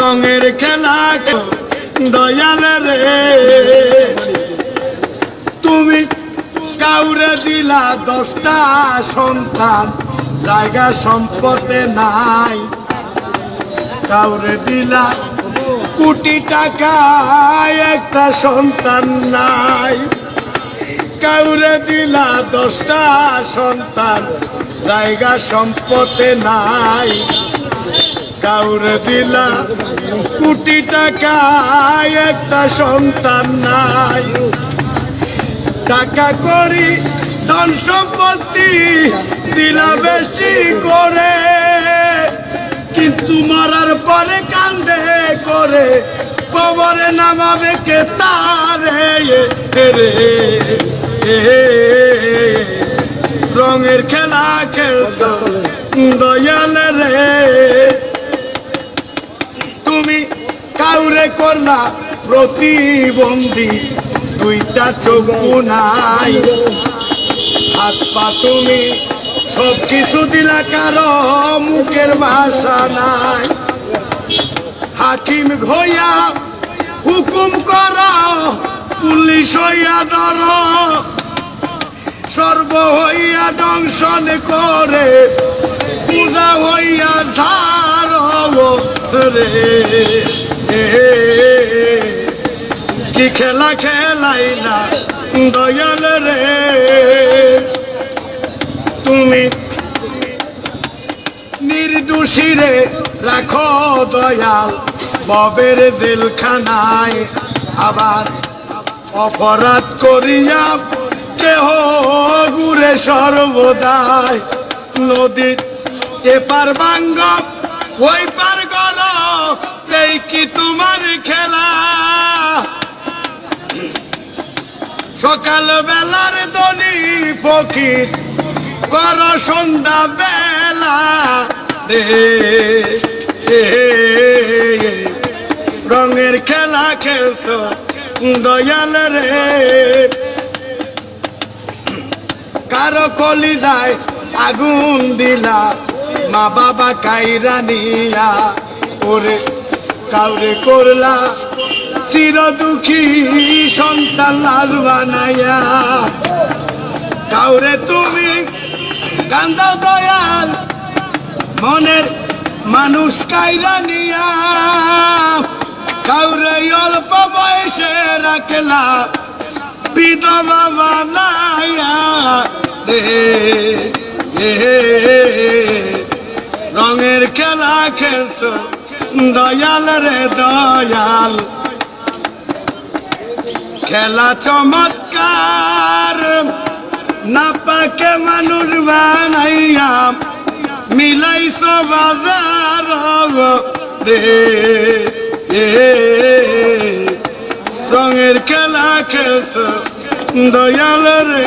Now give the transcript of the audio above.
রঙের খেলা দয়াল রে তুমি কাউরে দিলা 10টা সন্তান জায়গা সম্পদে নাই কাউরে দিলা কোটি টাকা একটা সন্তান নাই কাউরে দিলা 10টা সন্তান জায়গা সম্পদে নাই কাউরে দিলা কোটি টাকা একটা সন্তান নাই টাকা করি ধন সম্পত্তি দিলা বেশি করে কিন্তু মরার পরে কান্দে করে কবরে নামাবে কে তারে রে রঙের খেলা খেলছ দয়াল রে তুমি কাউরে করলা প্রতিবন্ধী 2টা চোখ নাই হাত পা তুমি সব কিছু দিলা কারো মুখের ভাষা নাই হাকিম হইয়া হুকুম কর পুলিশ হইয়া ধর সর্ব হইয়া দংশন করে পূজা হইয়া ধার রে কি খেলা খেলাইলা দয়াল রে তুমি নির্দোষীরে রাখো দয়াল ববের জেলখানায় আবার অপরাধ করিয়া কেহ ঘুরে সর্বদাই নদীর এপার ভাঙ্গ ওই পার গল এই কি তোমার খেলা সকাল বেলার দনি ফকির কর সন্ধ্যা বেলা রে রঙের খেলা খেলছ দয়াল রে কারো কলিজায় আগুন দিলা মা বাবা কাইরা নিয়া ওরে কাউরে করলা চির দুঃখী সন্তান লাল বানাইয়া কাউরে তুমি কান্দাও দয়াল মনের মানুষ কাইরা নিয়া কাউরে অল্প বয়সে রাখলা বিধবা বানাইয়া রে রঙের খেলা খেলছ দয়াল রে দয়াল খেলা চমৎকার না পাকে মানুষ বানাইয়া মিলাইছ বাজার রে রঙের খেলা খেলছ দয়াল রে